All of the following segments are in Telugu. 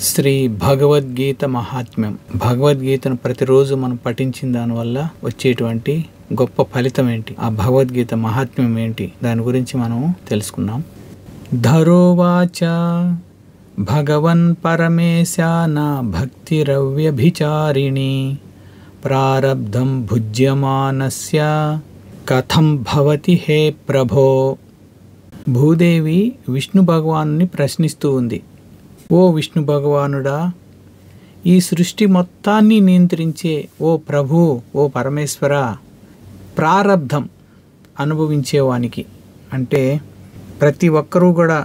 శ్రీ భగవద్గీత మహాత్మ్యం. భగవద్గీతను ప్రతిరోజు మనం పఠించిన దానివల్ల వచ్చేటువంటి గొప్ప ఫలితం ఏంటి, ఆ భగవద్గీత మహాత్మ్యం ఏంటి, దాని గురించి మనం తెలుసుకున్నాం. ధరోవాచ భగవన్ పరమేశాన భక్తిరవ్యభిచారిణి ప్రారబ్ధం భుజ్యమానస్య కథం భవతి హే ప్రభో. భూదేవి విష్ణు భగవానుని ప్రశ్నిస్తూ ఉంది. ఓ విష్ణు భగవానుడా, ఈ సృష్టి మొత్తాన్ని నియంత్రించే ఓ ప్రభు, ఓ పరమేశ్వర, ప్రారబ్ధం అనుభవించేవానికి అంటే ప్రతి ఒక్కరూ కూడా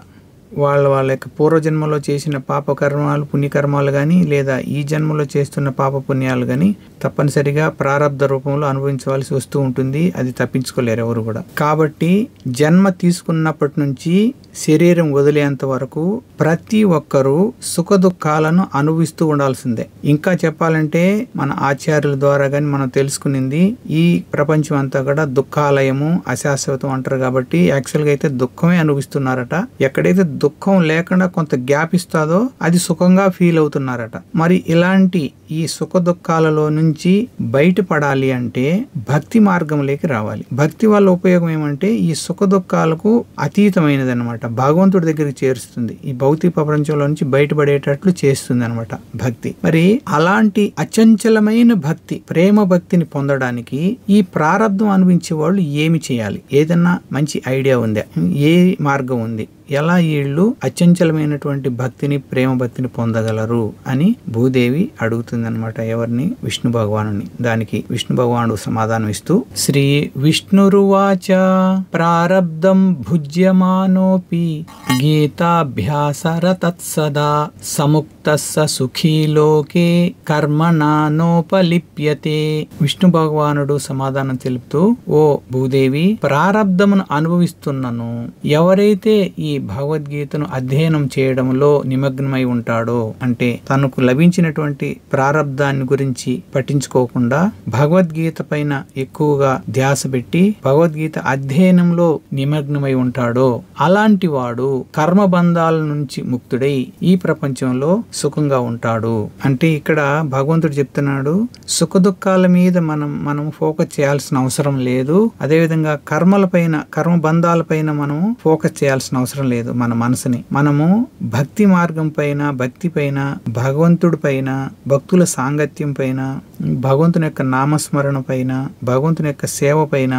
వాళ్ళ యొక్క పూర్వజన్మలో చేసిన పాపకర్మాలు పుణ్యకర్మాలు కానీ లేదా ఈ జన్మలో చేస్తున్న పాప పుణ్యాలు కానీ తప్పనిసరిగా ప్రారబ్ధ రూపంలో అనుభవించవలసి వస్తూ ఉంటుంది. అది తప్పించుకోలేరు ఎవరు కూడా. కాబట్టి జన్మ తీసుకున్నప్పటి నుంచి శరీరం వదిలేంత వరకు ప్రతి ఒక్కరూ సుఖ దుఃఖాలను అనుభవిస్తూ ఉండాల్సిందే. ఇంకా చెప్పాలంటే మన ఆచార్యుల ద్వారా కానీ మనం తెలుసుకునింది, ఈ ప్రపంచం అంతా కూడా దుఃఖాలయము, అశాశ్వతం అంటారు. కాబట్టి యాక్చువల్గా అయితే దుఃఖమే అనుభవిస్తున్నారట. ఎక్కడైతే దుఃఖం లేకుండా కొంత గ్యాప్ ఇస్తాదో అది సుఖంగా ఫీల్ అవుతున్నారట. మరి ఇలాంటి ఈ సుఖ దుఃఖాలలో నుంచి బయటపడాలి అంటే భక్తి మార్గంలోకి రావాలి. భక్తి వల్ల ఉపయోగం ఏమంటే ఈ సుఖ దుఃఖాలకు అతీతమైనది అనమాట. భగవంతుడి దగ్గరికి చేరుస్తుంది. ఈ భౌతిక ప్రపంచంలో నుంచి బయటపడేటట్లు చేస్తుంది అనమాట భక్తి. మరి అలాంటి అచంచలమైన భక్తి, ప్రేమ భక్తిని పొందడానికి ఈ ప్రారబ్ధం అనుభవించే వాళ్ళు ఏమి చేయాలి? ఏదన్నా మంచి ఐడియా ఉందా? ఏ మార్గం ఉంది? ఎలా వీళ్ళు అచంచలమైనటువంటి భక్తిని, ప్రేమ భక్తిని పొందగలరు అని భూదేవి అడుగుతుందన్నమాట. ఎవరిని? విష్ణు భగవానుని. దానికి విష్ణు భగవానుడు సమాధానం ఇస్తూ, శ్రీ విష్ణురువాచ ప్రారబ్ధం భుజ్యమానోపి గీతాభ్యాసరతత్సదా సముక్తస్స సుఖీ లోకే కర్మణానోపలిప్యతే. విష్ణు భగవానుడు సమాధానం తెలుపుతూ, ఓ భూదేవి, ప్రారబ్ధమును అనుభవిస్తున్నను ఎవరైతే ఈ భగవద్గీతను అధ్యయనం చేయడంలో నిమగ్నమై ఉంటాడో, అంటే తనకు లభించినటువంటి ప్రారబ్ధాన్ని గురించి పట్టించుకోకుండా భగవద్గీత పైన ఎక్కువగా ధ్యాస పెట్టి భగవద్గీత అధ్యయనంలో నిమగ్నమై ఉంటాడో, అలాంటి వాడు కర్మబంధాల నుంచి ముక్తుడై ఈ ప్రపంచంలో సుఖంగా ఉంటాడు. అంటే ఇక్కడ భగవంతుడు చెప్తున్నాడు, సుఖ దుఃఖాల మీద మనం ఫోకస్ చేయాల్సిన అవసరం లేదు. అదేవిధంగా కర్మబంధాల పైన మనం ఫోకస్ చేయాల్సిన అవసరం లేదు. మన మనసుని మనము భక్తి మార్గం పైన, భక్తి పైన, భగవంతుడి పైన, భక్తుల సాంగత్యం పైన, భగవంతుని యొక్క నామస్మరణ పైన, భగవంతుని యొక్క సేవ పైన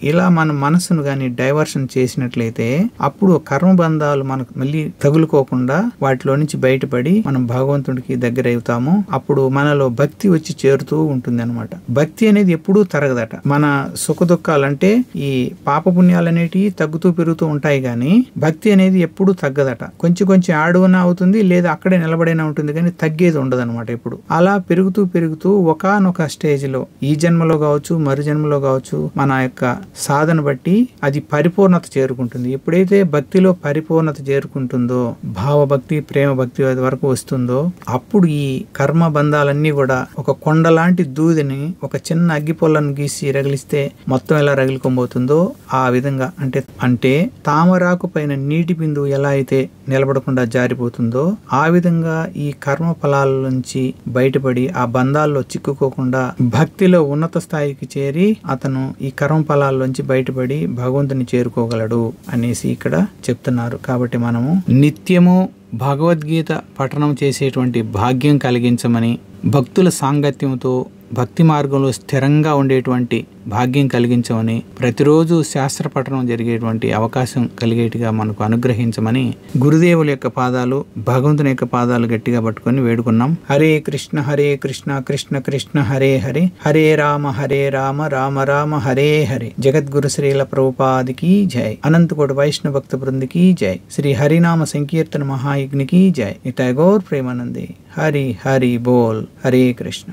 ఇలా మన మనసును గాని డైవర్షన్ చేసినట్లయితే అప్పుడు కర్మబంధాలు మనకు మళ్ళీ తగులుకోకుండా వాటిలో నుంచి బయటపడి మనం భగవంతుడికి దగ్గర అవుతాము. అప్పుడు మనలో భక్తి వచ్చి చేరుతూ ఉంటుంది అనమాట. భక్తి అనేది ఎప్పుడూ తరగదట. మన సుఖ దుఃఖాలంటే ఈ పాప పుణ్యాలు అనేటివి తగ్గుతూ పెరుగుతూ ఉంటాయి కానీ భక్తి అనేది ఎప్పుడూ తగ్గదట. కొంచెం ఆడువన అవుతుంది, లేదా అక్కడే నిలబడైనా ఉంటుంది, కానీ తగ్గేది ఉండదు అనమాట. ఇప్పుడు అలా పెరుగుతూ ఒకానొక స్టేజ్ లో, ఈ జన్మలో కావచ్చు, మరు జన్మలో కావచ్చు, మన యొక్క సాధన బట్టి అది పరిపూర్ణత చేరుకుంటుంది. ఎప్పుడైతే భక్తిలో పరిపూర్ణత చేరుకుంటుందో, భావభక్తి, ప్రేమ భక్తి వరకు వస్తుందో, అప్పుడు ఈ కర్మ బంధాలన్నీ కూడా ఒక కొండలాంటి దూదిని ఒక చిన్న అగ్గిపొల్లను గీసి రగిలిస్తే మొత్తం ఎలా రగిలిపోతుందో ఆ విధంగా, అంటే తామరాకు పైన నీటి బిందువు ఎలా అయితే నిలబడకుండా జారిపోతుందో ఆ విధంగా ఈ కర్మ ఫలాల నుంచి బయటపడి ఆ బంధాల్లో చిక్కుకోకుండా భక్తిలో ఉన్నత స్థాయికి చేరి అతను ఈ కర్మ ఫలాల్లోంచి బయటపడి భగవంతుని చేరుకోగలడు అనేసి ఇక్కడ చెప్తున్నారు. కాబట్టి మనము నిత్యము భగవద్గీత పఠనం చేసేటువంటి భాగ్యం కలిగించమని, భక్తుల సాంగత్యంతో భక్తి మార్గంలో స్థిరంగా ఉండేటువంటి భాగ్యం కలిగించమని, ప్రతిరోజు శాస్త్ర పఠనం జరిగేటువంటి అవకాశం కలిగేట్టుగా మనకు అనుగ్రహించమని గురుదేవుల యొక్క పాదాలు, భగవంతుని యొక్క పాదాలు గట్టిగా పట్టుకొని వేడుకున్నాం. హరే కృష్ణ కృష్ణ కృష్ణ హరే హరే, హరే రామ రామ రామ హరే హరే. జగద్గురు శ్రీల ప్రభుపాదికి జై. అనంతకోటి వైష్ణవ భక్త బృందికి జై. శ్రీ హరినామ సంకీర్తన మహాయజ్ఞకి జై. నితాయ్ గౌర్ ప్రేమానందే. హరి హరి బోల్. హరే కృష్ణ.